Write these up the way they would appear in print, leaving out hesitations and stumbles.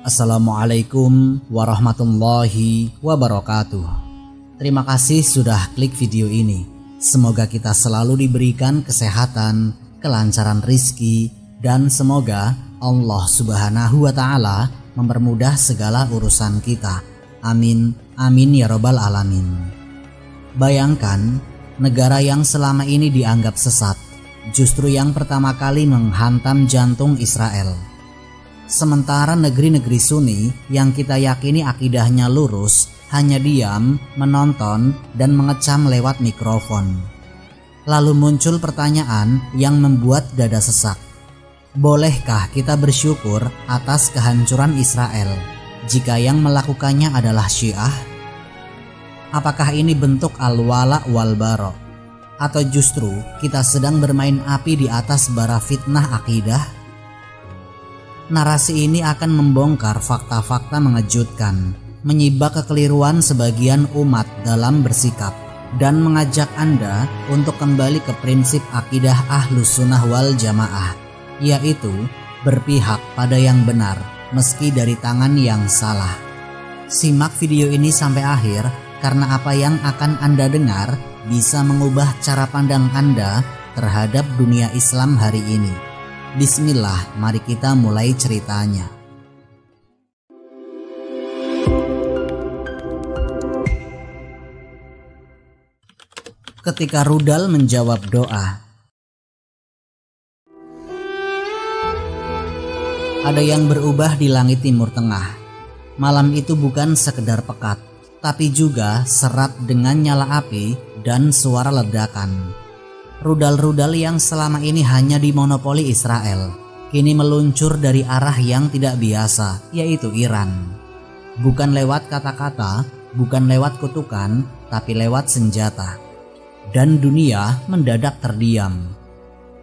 Assalamualaikum warahmatullahi wabarakatuh. Terima kasih sudah klik video ini. Semoga kita selalu diberikan kesehatan, kelancaran rizki, dan semoga Allah Subhanahu wa Ta'ala mempermudah segala urusan kita. Amin, amin ya robbal alamin. Bayangkan, negara yang selama ini dianggap sesat, justru yang pertama kali menghantam jantung Israel. Sementara negeri-negeri Sunni yang kita yakini akidahnya lurus hanya diam, menonton, dan mengecam lewat mikrofon. Lalu muncul pertanyaan yang membuat dada sesak. Bolehkah kita bersyukur atas kehancuran Israel jika yang melakukannya adalah Syiah? Apakah ini bentuk al-wala wal bara? Atau justru kita sedang bermain api di atas bara fitnah akidah? Narasi ini akan membongkar fakta-fakta mengejutkan, menyibak kekeliruan sebagian umat dalam bersikap, dan mengajak Anda untuk kembali ke prinsip akidah Ahlus Sunnah wal Jamaah, yaitu berpihak pada yang benar meski dari tangan yang salah. Simak video ini sampai akhir karena apa yang akan Anda dengar bisa mengubah cara pandang Anda terhadap dunia Islam hari ini. Bismillah, mari kita mulai ceritanya. Ketika rudal menjawab doa. Ada yang berubah di langit Timur Tengah. Malam itu bukan sekedar pekat, tapi juga serat dengan nyala api dan suara ledakan. Rudal-rudal yang selama ini hanya dimonopoli Israel kini meluncur dari arah yang tidak biasa, yaitu Iran. Bukan lewat kata-kata, bukan lewat kutukan, tapi lewat senjata. Dan dunia mendadak terdiam.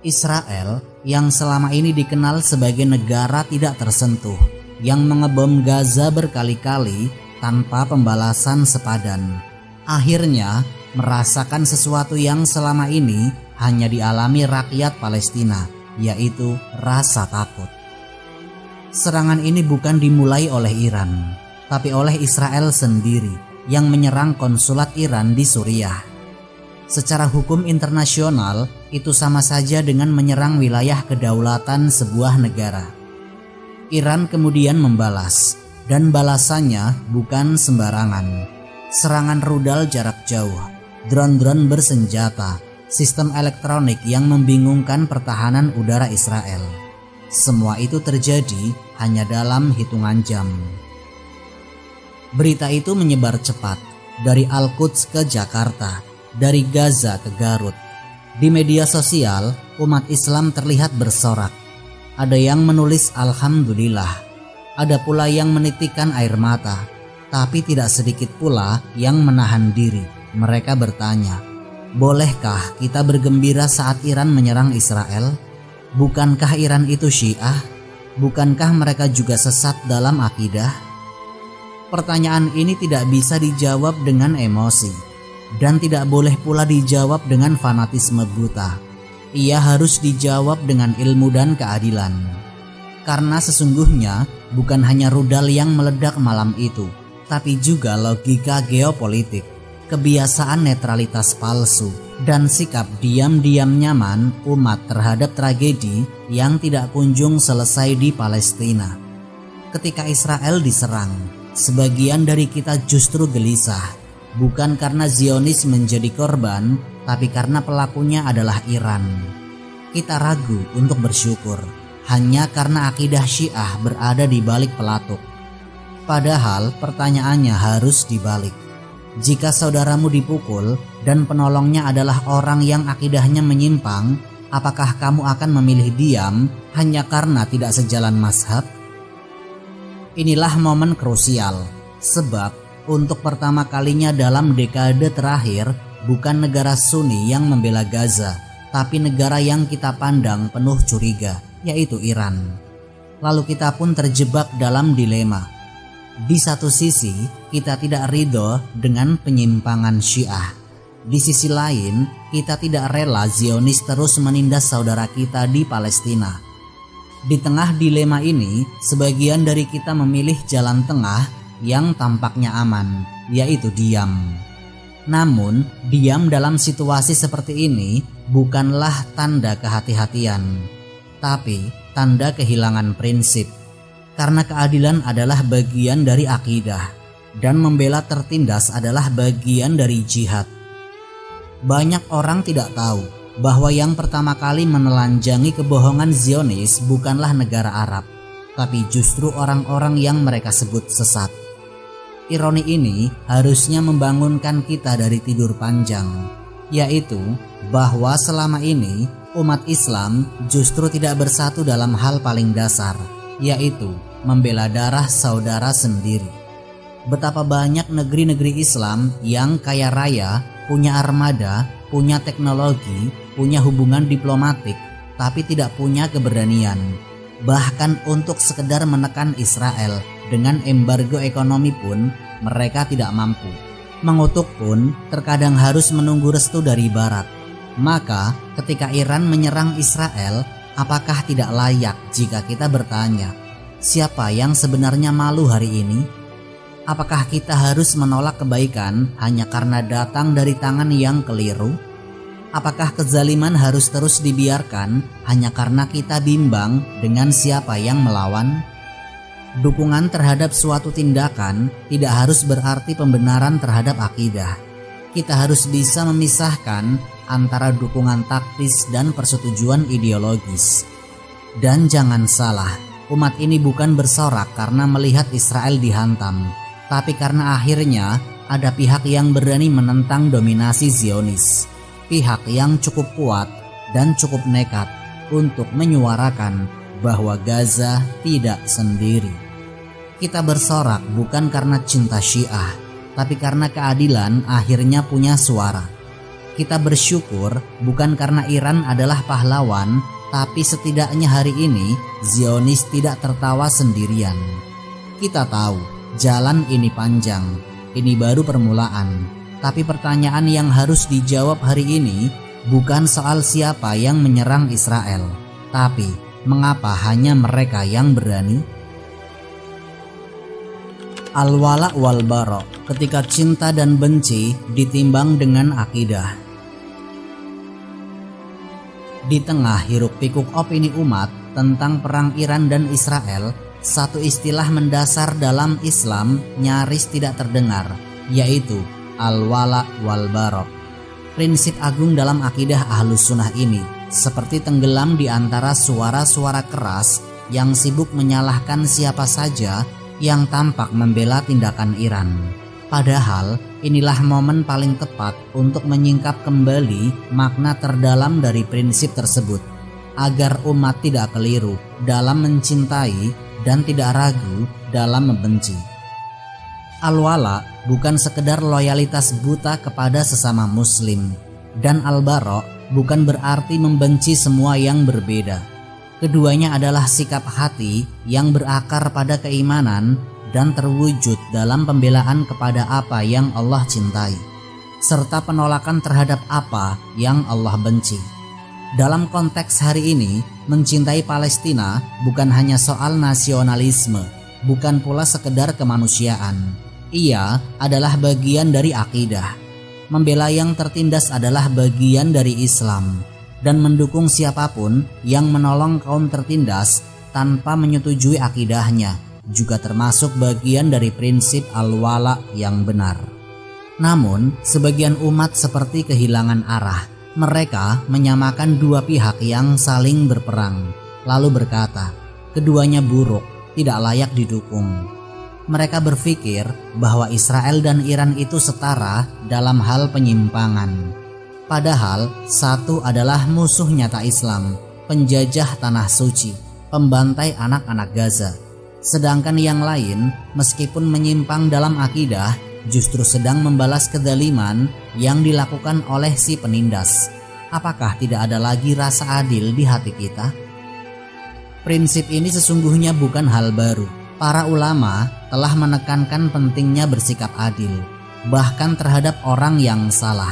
Israel yang selama ini dikenal sebagai negara tidak tersentuh, yang mengebom Gaza berkali-kali tanpa pembalasan sepadan, akhirnya merasakan sesuatu yang selama ini hanya dialami rakyat Palestina, yaitu rasa takut. Serangan ini bukan dimulai oleh Iran, tapi oleh Israel sendiri yang menyerang konsulat Iran di Suriah. Secara hukum internasional, itu sama saja dengan menyerang wilayah kedaulatan sebuah negara. Iran kemudian membalas, dan balasannya bukan sembarangan. Serangan rudal jarak jauh, drone-drone bersenjata, sistem elektronik yang membingungkan pertahanan udara Israel. Semua itu terjadi hanya dalam hitungan jam. Berita itu menyebar cepat dari Al-Quds ke Jakarta, dari Gaza ke Garut. Di media sosial, umat Islam terlihat bersorak. Ada yang menulis Alhamdulillah, ada pula yang menitikkan air mata, tapi tidak sedikit pula yang menahan diri. Mereka bertanya, bolehkah kita bergembira saat Iran menyerang Israel? Bukankah Iran itu Syiah? Bukankah mereka juga sesat dalam akidah? Pertanyaan ini tidak bisa dijawab dengan emosi, dan tidak boleh pula dijawab dengan fanatisme buta. Ia harus dijawab dengan ilmu dan keadilan. Karena sesungguhnya bukan hanya rudal yang meledak malam itu, tapi juga logika geopolitik, kebiasaan netralitas palsu, dan sikap diam-diam nyaman umat terhadap tragedi yang tidak kunjung selesai di Palestina. Ketika Israel diserang, sebagian dari kita justru gelisah, bukan karena Zionis menjadi korban, tapi karena pelakunya adalah Iran. Kita ragu untuk bersyukur, hanya karena akidah Syiah berada di balik pelatuk. Padahal pertanyaannya harus dibalik. Jika saudaramu dipukul dan penolongnya adalah orang yang akidahnya menyimpang, apakah kamu akan memilih diam hanya karena tidak sejalan mazhab? Inilah momen krusial, sebab untuk pertama kalinya dalam dekade terakhir bukan negara Sunni yang membela Gaza, tapi negara yang kita pandang penuh curiga, yaitu Iran. Lalu kita pun terjebak dalam dilema. Di satu sisi, kita tidak ridho dengan penyimpangan Syiah. Di sisi lain, kita tidak rela Zionis terus menindas saudara kita di Palestina. Di tengah dilema ini, sebagian dari kita memilih jalan tengah yang tampaknya aman, yaitu diam. Namun, diam dalam situasi seperti ini bukanlah tanda kehati-hatian, tapi tanda kehilangan prinsip. Karena keadilan adalah bagian dari akidah, dan membela tertindas adalah bagian dari jihad. Banyak orang tidak tahu bahwa yang pertama kali menelanjangi kebohongan Zionis bukanlah negara Arab, tapi justru orang-orang yang mereka sebut sesat. Ironi ini harusnya membangunkan kita dari tidur panjang, yaitu bahwa selama ini umat Islam justru tidak bersatu dalam hal paling dasar, yaitu membela darah saudara sendiri. Betapa banyak negeri-negeri Islam yang kaya raya, punya armada, punya teknologi, punya hubungan diplomatik, tapi tidak punya keberanian. Bahkan untuk sekedar menekan Israel dengan embargo ekonomi pun mereka tidak mampu. Mengutuk pun terkadang harus menunggu restu dari Barat. Maka ketika Iran menyerang Israel, apakah tidak layak jika kita bertanya, siapa yang sebenarnya malu hari ini? Apakah kita harus menolak kebaikan hanya karena datang dari tangan yang keliru? Apakah kezaliman harus terus dibiarkan hanya karena kita bimbang dengan siapa yang melawan? Dukungan terhadap suatu tindakan tidak harus berarti pembenaran terhadap akidah. Kita harus bisa memisahkan antara dukungan taktis dan persetujuan ideologis. Dan jangan salah, umat ini bukan bersorak karena melihat Israel dihantam, tapi karena akhirnya ada pihak yang berani menentang dominasi Zionis. Pihak yang cukup kuat dan cukup nekat untuk menyuarakan bahwa Gaza tidak sendiri. Kita bersorak bukan karena cinta Syiah, tapi karena keadilan akhirnya punya suara. Kita bersyukur bukan karena Iran adalah pahlawan, tapi setidaknya hari ini Zionis tidak tertawa sendirian. Kita tahu jalan ini panjang, ini baru permulaan. Tapi pertanyaan yang harus dijawab hari ini bukan soal siapa yang menyerang Israel, tapi mengapa hanya mereka yang berani? Al-wala wal bara, ketika cinta dan benci ditimbang dengan akidah. Di tengah hiruk-pikuk opini umat tentang perang Iran dan Israel, satu istilah mendasar dalam Islam nyaris tidak terdengar, yaitu al-wala wal bara. Prinsip agung dalam akidah Ahlus Sunnah ini seperti tenggelam di antara suara-suara keras yang sibuk menyalahkan siapa saja yang tampak membela tindakan Iran. Padahal inilah momen paling tepat untuk menyingkap kembali makna terdalam dari prinsip tersebut, agar umat tidak keliru dalam mencintai dan tidak ragu dalam membenci. Al-wala bukan sekedar loyalitas buta kepada sesama muslim, dan al-bara bukan berarti membenci semua yang berbeda. Keduanya adalah sikap hati yang berakar pada keimanan dan terwujud dalam pembelaan kepada apa yang Allah cintai, serta penolakan terhadap apa yang Allah benci. Dalam konteks hari ini, mencintai Palestina bukan hanya soal nasionalisme, bukan pula sekedar kemanusiaan. Ia adalah bagian dari akidah. Membela yang tertindas adalah bagian dari Islam, dan mendukung siapapun yang menolong kaum tertindas tanpa menyetujui akidahnya juga termasuk bagian dari prinsip al-wala yang benar. Namun, sebagian umat seperti kehilangan arah. Mereka menyamakan dua pihak yang saling berperang, lalu berkata, keduanya buruk, tidak layak didukung. Mereka berpikir bahwa Israel dan Iran itu setara dalam hal penyimpangan. Padahal satu adalah musuh nyata Islam, penjajah tanah suci, pembantai anak-anak Gaza. Sedangkan yang lain, meskipun menyimpang dalam akidah, justru sedang membalas kezaliman yang dilakukan oleh si penindas. Apakah tidak ada lagi rasa adil di hati kita? Prinsip ini sesungguhnya bukan hal baru. Para ulama telah menekankan pentingnya bersikap adil, bahkan terhadap orang yang salah.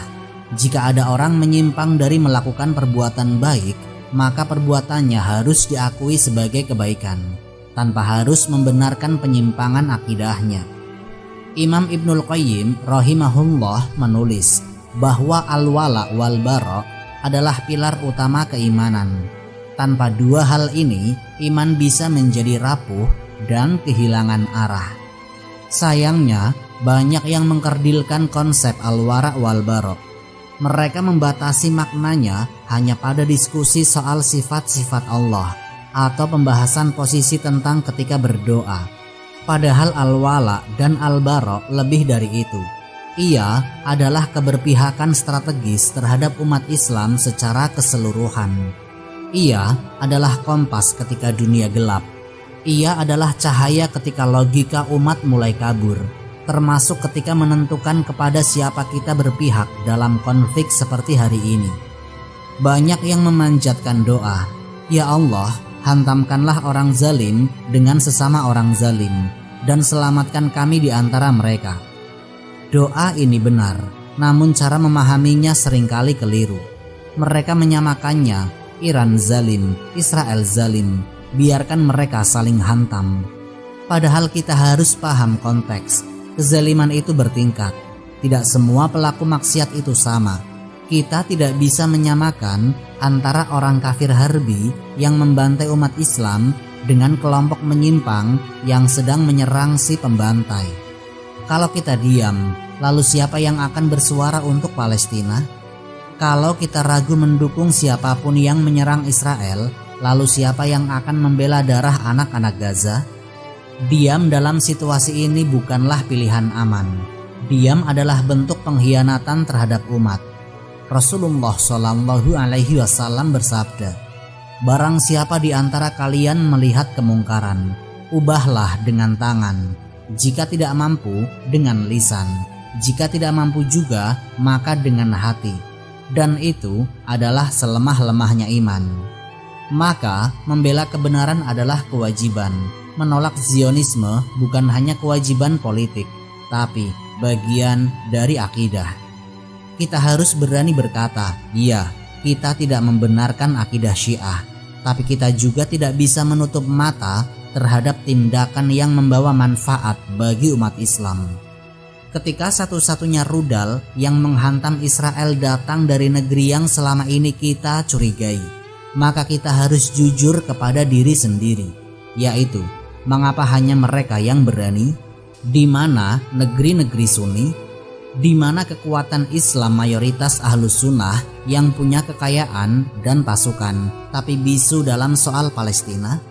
Jika ada orang menyimpang dari melakukan perbuatan baik, maka perbuatannya harus diakui sebagai kebaikan, tanpa harus membenarkan penyimpangan akidahnya. Imam Ibnul Qayyim rahimahullah menulis bahwa al-wala wal bara adalah pilar utama keimanan. Tanpa dua hal ini, iman bisa menjadi rapuh dan kehilangan arah. Sayangnya, banyak yang mengkerdilkan konsep al-wara wal bara. Mereka membatasi maknanya hanya pada diskusi soal sifat-sifat Allah atau pembahasan posisi tentang ketika berdoa. Padahal al-wala dan al-bara lebih dari itu. Ia adalah keberpihakan strategis terhadap umat Islam secara keseluruhan. Ia adalah kompas ketika dunia gelap. Ia adalah cahaya ketika logika umat mulai kabur, termasuk ketika menentukan kepada siapa kita berpihak dalam konflik seperti hari ini. Banyak yang memanjatkan doa, "Ya Allah, hantamkanlah orang zalim dengan sesama orang zalim, dan selamatkan kami di antara mereka." Doa ini benar, namun cara memahaminya seringkali keliru. Mereka menyamakannya, Iran zalim, Israel zalim, biarkan mereka saling hantam. Padahal kita harus paham konteks. Kezaliman itu bertingkat. Tidak semua pelaku maksiat itu sama. Kita tidak bisa menyamakan antara orang kafir harbi yang membantai umat Islam dengan kelompok menyimpang yang sedang menyerang si pembantai. Kalau kita diam, lalu siapa yang akan bersuara untuk Palestina? Kalau kita ragu mendukung siapapun yang menyerang Israel, lalu siapa yang akan membela darah anak-anak Gaza? Diam dalam situasi ini bukanlah pilihan aman. Diam adalah bentuk pengkhianatan terhadap umat. Rasulullah Shallallahu Alaihi Wasallam bersabda, "Barang siapa di antara kalian melihat kemungkaran, ubahlah dengan tangan. Jika tidak mampu, dengan lisan. Jika tidak mampu juga, maka dengan hati. Dan itu adalah selemah-lemahnya iman." Maka membela kebenaran adalah kewajiban. Menolak Zionisme bukan hanya kewajiban politik, tapi bagian dari akidah. Kita harus berani berkata, "Iya, kita tidak membenarkan akidah Syiah," tapi kita juga tidak bisa menutup mata terhadap tindakan yang membawa manfaat bagi umat Islam. Ketika satu-satunya rudal yang menghantam Israel datang dari negeri yang selama ini kita curigai, maka kita harus jujur kepada diri sendiri, yaitu mengapa hanya mereka yang berani? Di mana negeri-negeri Sunni? Di mana kekuatan Islam mayoritas Ahlus Sunnah yang punya kekayaan dan pasukan, tapi bisu dalam soal Palestina?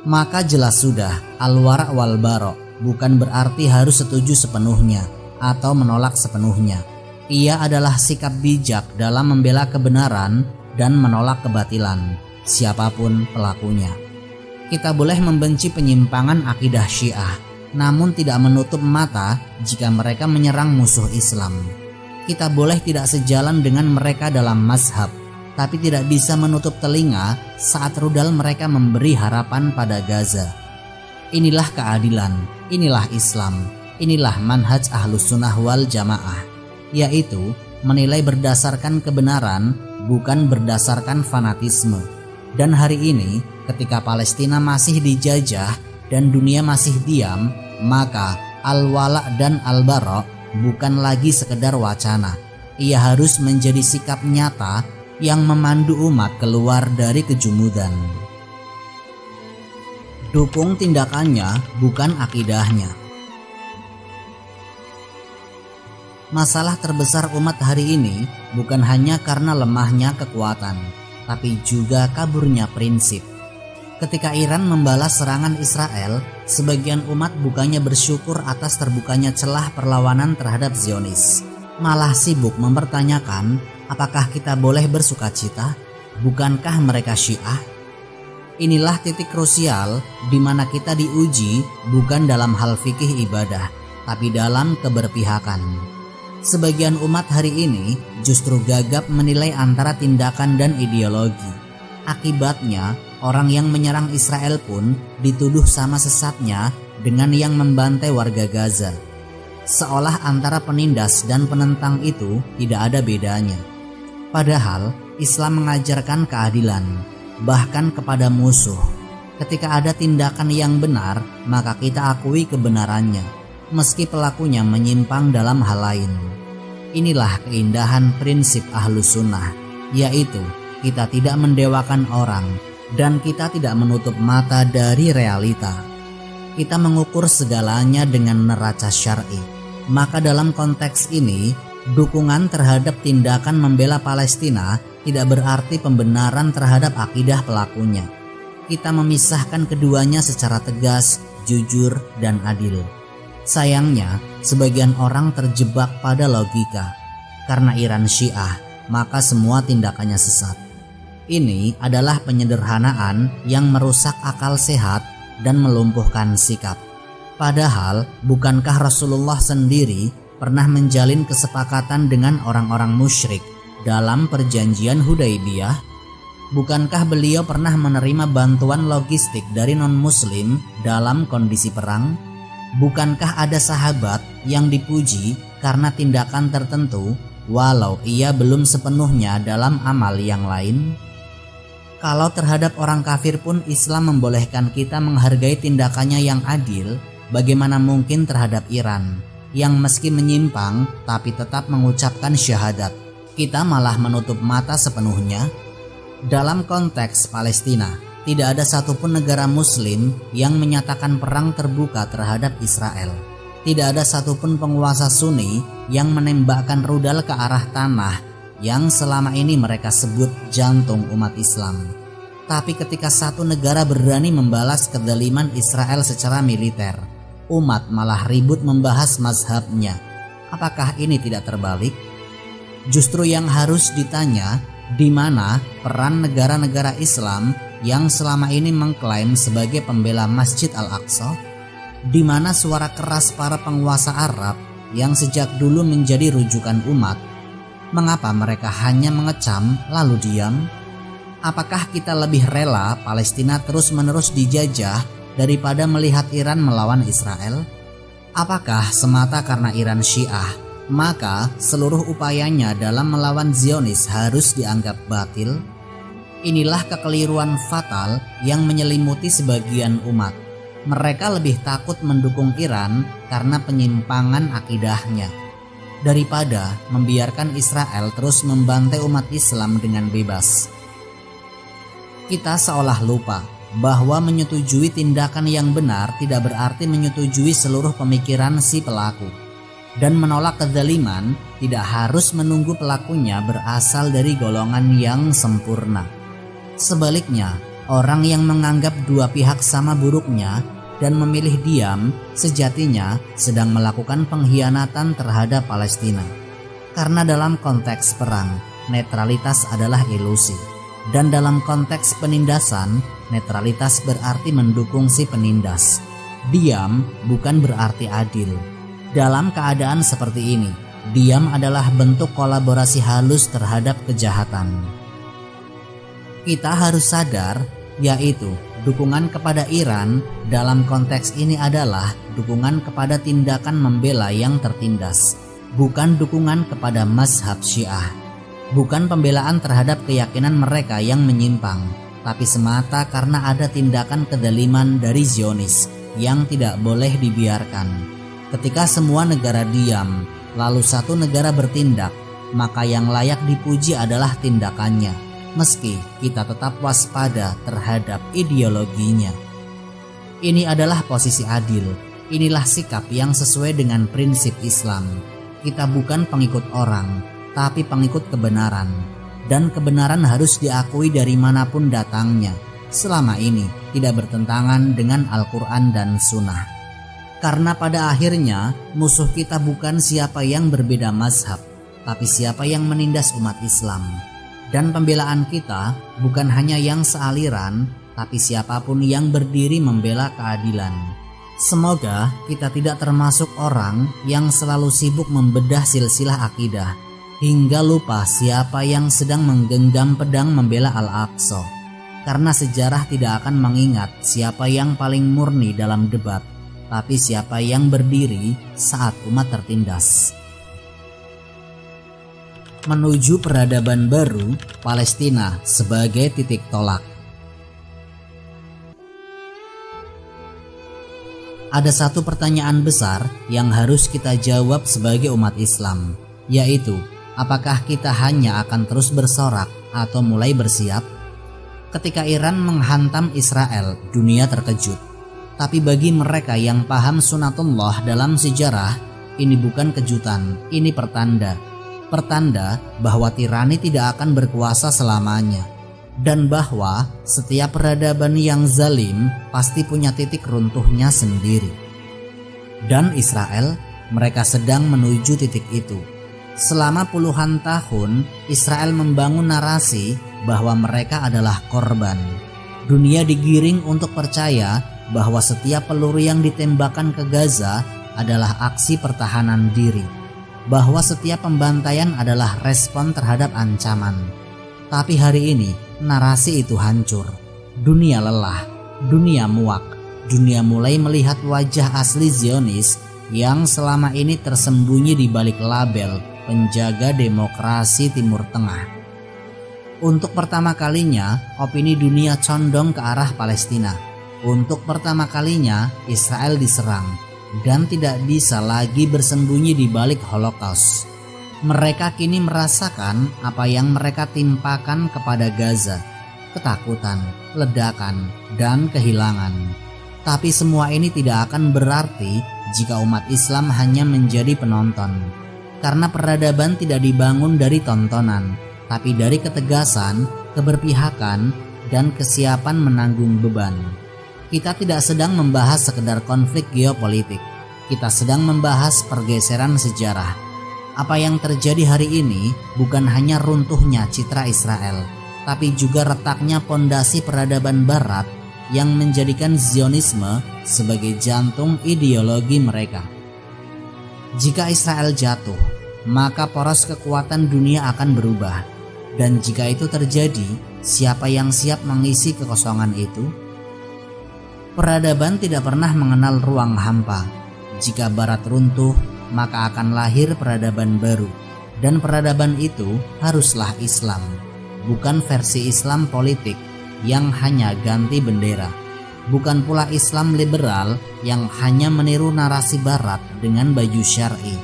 Maka jelas sudah, al-wara' wal bara' bukan berarti harus setuju sepenuhnya atau menolak sepenuhnya. Ia adalah sikap bijak dalam membela kebenaran dan menolak kebatilan, siapapun pelakunya. Kita boleh membenci penyimpangan akidah Syiah, namun tidak menutup mata jika mereka menyerang musuh Islam. Kita boleh tidak sejalan dengan mereka dalam mazhab, tapi tidak bisa menutup telinga saat rudal mereka memberi harapan pada Gaza. Inilah keadilan, inilah Islam, inilah manhaj Ahlus Sunnah wal Jamaah, yaitu menilai berdasarkan kebenaran, bukan berdasarkan fanatisme. Dan hari ini, ketika Palestina masih dijajah dan dunia masih diam, maka al-wala dan al-bara bukan lagi sekedar wacana. Ia harus menjadi sikap nyata yang memandu umat keluar dari kejumudan. Dukung tindakannya, bukan akidahnya. Masalah terbesar umat hari ini bukan hanya karena lemahnya kekuatan, tapi juga kaburnya prinsip. Ketika Iran membalas serangan Israel, sebagian umat bukannya bersyukur atas terbukanya celah perlawanan terhadap Zionis, malah sibuk mempertanyakan apakah kita boleh bersukacita, bukankah mereka Syiah? Inilah titik krusial di mana kita diuji bukan dalam hal fikih ibadah, tapi dalam keberpihakan. Sebagian umat hari ini justru gagap menilai antara tindakan dan ideologi. Akibatnya, orang yang menyerang Israel pun dituduh sama sesatnya dengan yang membantai warga Gaza. Seolah antara penindas dan penentang itu tidak ada bedanya. Padahal Islam mengajarkan keadilan, bahkan kepada musuh. Ketika ada tindakan yang benar, maka kita akui kebenarannya, meski pelakunya menyimpang dalam hal lain. Inilah keindahan prinsip Ahlus Sunnah, yaitu kita tidak mendewakan orang dan kita tidak menutup mata dari realita. Kita mengukur segalanya dengan neraca syar'i. Maka dalam konteks ini, dukungan terhadap tindakan membela Palestina tidak berarti pembenaran terhadap akidah pelakunya. Kita memisahkan keduanya secara tegas, jujur, dan adil. Sayangnya, sebagian orang terjebak pada logika. Karena Iran Syiah, maka semua tindakannya sesat. Ini adalah penyederhanaan yang merusak akal sehat dan melumpuhkan sikap. Padahal, bukankah Rasulullah sendiri pernah menjalin kesepakatan dengan orang-orang musyrik dalam perjanjian Hudaibiyah? Bukankah beliau pernah menerima bantuan logistik dari non-muslim dalam kondisi perang? Bukankah ada sahabat yang dipuji karena tindakan tertentu walau ia belum sepenuhnya dalam amal yang lain? Kalau terhadap orang kafir pun Islam membolehkan kita menghargai tindakannya yang adil, bagaimana mungkin terhadap Iran yang meski menyimpang tapi tetap mengucapkan syahadat, kita malah menutup mata sepenuhnya? Dalam konteks Palestina, tidak ada satupun negara muslim yang menyatakan perang terbuka terhadap Israel. Tidak ada satupun penguasa Sunni yang menembakkan rudal ke arah tanah yang selama ini mereka sebut jantung umat Islam. Tapi ketika satu negara berani membalas kezaliman Israel secara militer, umat malah ribut membahas mazhabnya. Apakah ini tidak terbalik? Justru yang harus ditanya, di mana peran negara-negara Islam yang selama ini mengklaim sebagai pembela Masjid Al-Aqsa? Di mana suara keras para penguasa Arab yang sejak dulu menjadi rujukan umat? Mengapa mereka hanya mengecam lalu diam? Apakah kita lebih rela Palestina terus-menerus dijajah daripada melihat Iran melawan Israel? Apakah semata karena Iran Syiah, maka seluruh upayanya dalam melawan Zionis harus dianggap batil? Inilah kekeliruan fatal yang menyelimuti sebagian umat. Mereka lebih takut mendukung Iran karena penyimpangan akidahnya daripada membiarkan Israel terus membantai umat Islam dengan bebas. Kita seolah lupa bahwa menyetujui tindakan yang benar tidak berarti menyetujui seluruh pemikiran si pelaku. Dan menolak kezaliman tidak harus menunggu pelakunya berasal dari golongan yang sempurna. Sebaliknya, orang yang menganggap dua pihak sama buruknya dan memilih diam, sejatinya sedang melakukan pengkhianatan terhadap Palestina. Karena dalam konteks perang, netralitas adalah ilusi. Dan dalam konteks penindasan, netralitas berarti mendukung si penindas. Diam bukan berarti adil. Dalam keadaan seperti ini, diam adalah bentuk kolaborasi halus terhadap kejahatan. Kita harus sadar, yaitu dukungan kepada Iran dalam konteks ini adalah dukungan kepada tindakan membela yang tertindas, bukan dukungan kepada mazhab Syiah, bukan pembelaan terhadap keyakinan mereka yang menyimpang, tapi semata karena ada tindakan kezaliman dari Zionis yang tidak boleh dibiarkan. Ketika semua negara diam, lalu satu negara bertindak, maka yang layak dipuji adalah tindakannya, meski kita tetap waspada terhadap ideologinya. Ini adalah posisi adil. Inilah sikap yang sesuai dengan prinsip Islam. Kita bukan pengikut orang, tapi pengikut kebenaran. Dan kebenaran harus diakui dari manapun datangnya, selama ini tidak bertentangan dengan Al-Quran dan Sunnah. Karena pada akhirnya musuh kita bukan siapa yang berbeda mazhab, tapi siapa yang menindas umat Islam. Dan pembelaan kita bukan hanya yang sealiran, tapi siapapun yang berdiri membela keadilan. Semoga kita tidak termasuk orang yang selalu sibuk membedah silsilah akidah, hingga lupa siapa yang sedang menggenggam pedang membela Al-Aqsa. Karena sejarah tidak akan mengingat siapa yang paling murni dalam debat, tapi siapa yang berdiri saat umat tertindas. menuju peradaban baru Palestina sebagai titik tolak. Ada satu pertanyaan besar yang harus kita jawab sebagai umat Islam, yaitu apakah kita hanya akan terus bersorak atau mulai bersiap? Ketika Iran menghantam Israel, dunia terkejut. Tapi bagi mereka yang paham sunatullah dalam sejarah, ini bukan kejutan, ini pertanda. Pertanda bahwa tirani tidak akan berkuasa selamanya. Dan bahwa setiap peradaban yang zalim pasti punya titik runtuhnya sendiri. Dan Israel, mereka sedang menuju titik itu. Selama puluhan tahun, Israel membangun narasi bahwa mereka adalah korban. Dunia digiring untuk percaya bahwa setiap peluru yang ditembakkan ke Gaza adalah aksi pertahanan diri, bahwa setiap pembantaian adalah respon terhadap ancaman. Tapi hari ini narasi itu hancur. Dunia lelah, dunia muak, dunia mulai melihat wajah asli Zionis yang selama ini tersembunyi di balik label penjaga demokrasi Timur Tengah. Untuk pertama kalinya, opini dunia condong ke arah Palestina. Untuk pertama kalinya, Israel diserang dan tidak bisa lagi bersembunyi di balik Holocaust. Mereka kini merasakan apa yang mereka timpakan kepada Gaza, ketakutan, ledakan, dan kehilangan. Tapi semua ini tidak akan berarti jika umat Islam hanya menjadi penonton. Karena peradaban tidak dibangun dari tontonan, tapi dari ketegasan, keberpihakan, dan kesiapan menanggung beban. Kita tidak sedang membahas sekedar konflik geopolitik. Kita sedang membahas pergeseran sejarah. Apa yang terjadi hari ini bukan hanya runtuhnya citra Israel, tapi juga retaknya pondasi peradaban Barat yang menjadikan Zionisme sebagai jantung ideologi mereka. Jika Israel jatuh, maka poros kekuatan dunia akan berubah. Dan jika itu terjadi, siapa yang siap mengisi kekosongan itu? Peradaban tidak pernah mengenal ruang hampa. Jika Barat runtuh, maka akan lahir peradaban baru. Dan peradaban itu haruslah Islam, bukan versi Islam politik yang hanya ganti bendera. Bukan pula Islam liberal yang hanya meniru narasi Barat dengan baju syar'i.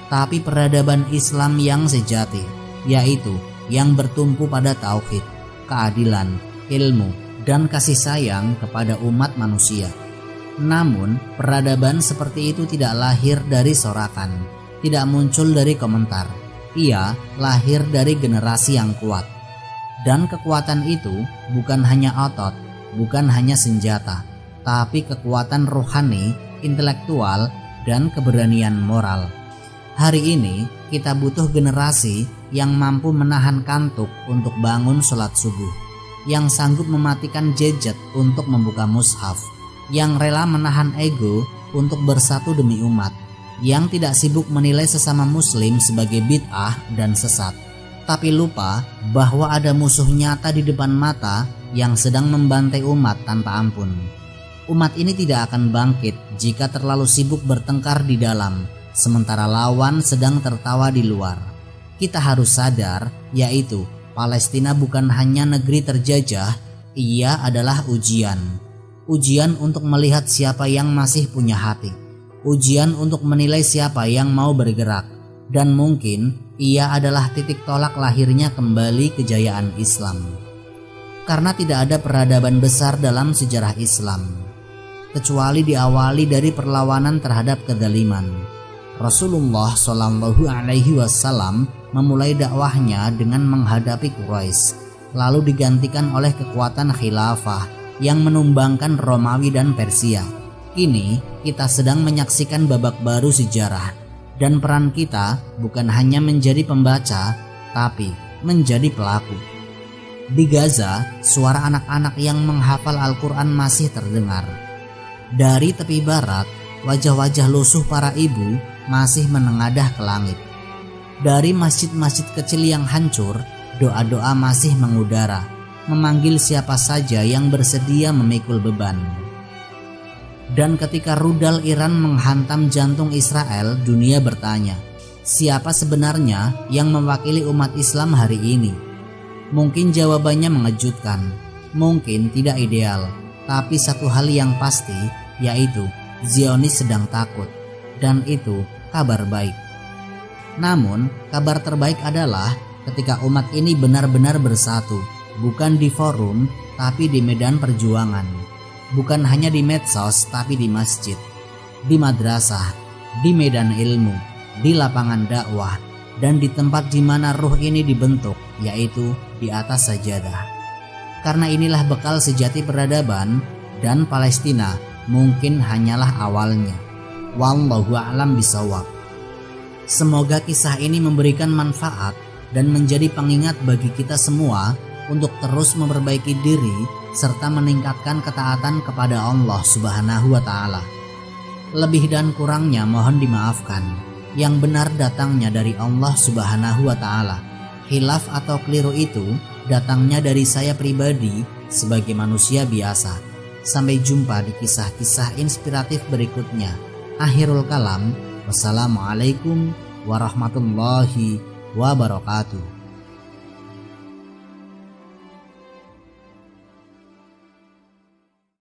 Tapi peradaban Islam yang sejati, yaitu yang bertumpu pada tauhid, keadilan, ilmu, dan kasih sayang kepada umat manusia. Namun, peradaban seperti itu tidak lahir dari sorakan, tidak muncul dari komentar. Ia lahir dari generasi yang kuat. Dan kekuatan itu bukan hanya otot, bukan hanya senjata, tapi kekuatan rohani, intelektual, dan keberanian moral. Hari ini kita butuh generasi yang mampu menahan kantuk untuk bangun sholat subuh, yang sanggup mematikan gadget untuk membuka mushaf, yang rela menahan ego untuk bersatu demi umat, yang tidak sibuk menilai sesama muslim sebagai bid'ah dan sesat, tapi lupa bahwa ada musuh nyata di depan mata yang sedang membantai umat tanpa ampun. Umat ini tidak akan bangkit jika terlalu sibuk bertengkar di dalam, sementara lawan sedang tertawa di luar. Kita harus sadar, yaitu Palestina bukan hanya negeri terjajah, ia adalah ujian. Ujian untuk melihat siapa yang masih punya hati. Ujian untuk menilai siapa yang mau bergerak. Dan mungkin ia adalah titik tolak lahirnya kembali kejayaan Islam. Karena tidak ada peradaban besar dalam sejarah Islam, kecuali diawali dari perlawanan terhadap kezaliman. Rasulullah Shallallahu Alaihi Wasallam memulai dakwahnya dengan menghadapi Quraisy, lalu digantikan oleh kekuatan khilafah yang menumbangkan Romawi dan Persia. Kini kita sedang menyaksikan babak baru sejarah, dan peran kita bukan hanya menjadi pembaca, tapi menjadi pelaku. Di Gaza, suara anak-anak yang menghafal Al-Quran masih terdengar. Dari tepi barat, wajah-wajah lusuh para ibu masih menengadah ke langit. Dari masjid-masjid kecil yang hancur, doa-doa masih mengudara, memanggil siapa saja yang bersedia memikul beban. Dan ketika rudal Iran menghantam jantung Israel, dunia bertanya, Siapa sebenarnya yang mewakili umat Islam hari ini? Mungkin jawabannya mengejutkan, mungkin tidak ideal, tapi satu hal yang pasti yaitu Zionis sedang takut, dan itu kabar baik. Namun kabar terbaik adalah ketika umat ini benar-benar bersatu, bukan di forum tapi di medan perjuangan, bukan hanya di medsos tapi di masjid, di madrasah, di medan ilmu, di lapangan dakwah, dan di tempat di mana ruh ini dibentuk, yaitu di atas sajadah. Karena inilah bekal sejati peradaban, dan Palestina mungkin hanyalah awalnya. Wallahu a'lam bishawab. Semoga kisah ini memberikan manfaat dan menjadi pengingat bagi kita semua untuk terus memperbaiki diri serta meningkatkan ketaatan kepada Allah Subhanahu wa Ta'ala. Lebih dan kurangnya mohon dimaafkan. Yang benar datangnya dari Allah Subhanahu wa Ta'ala. Khilaf atau keliru itu datangnya dari saya pribadi sebagai manusia biasa. Sampai jumpa di kisah-kisah inspiratif berikutnya. Akhirul kalam. Wassalamualaikum warahmatullahi wabarakatuh.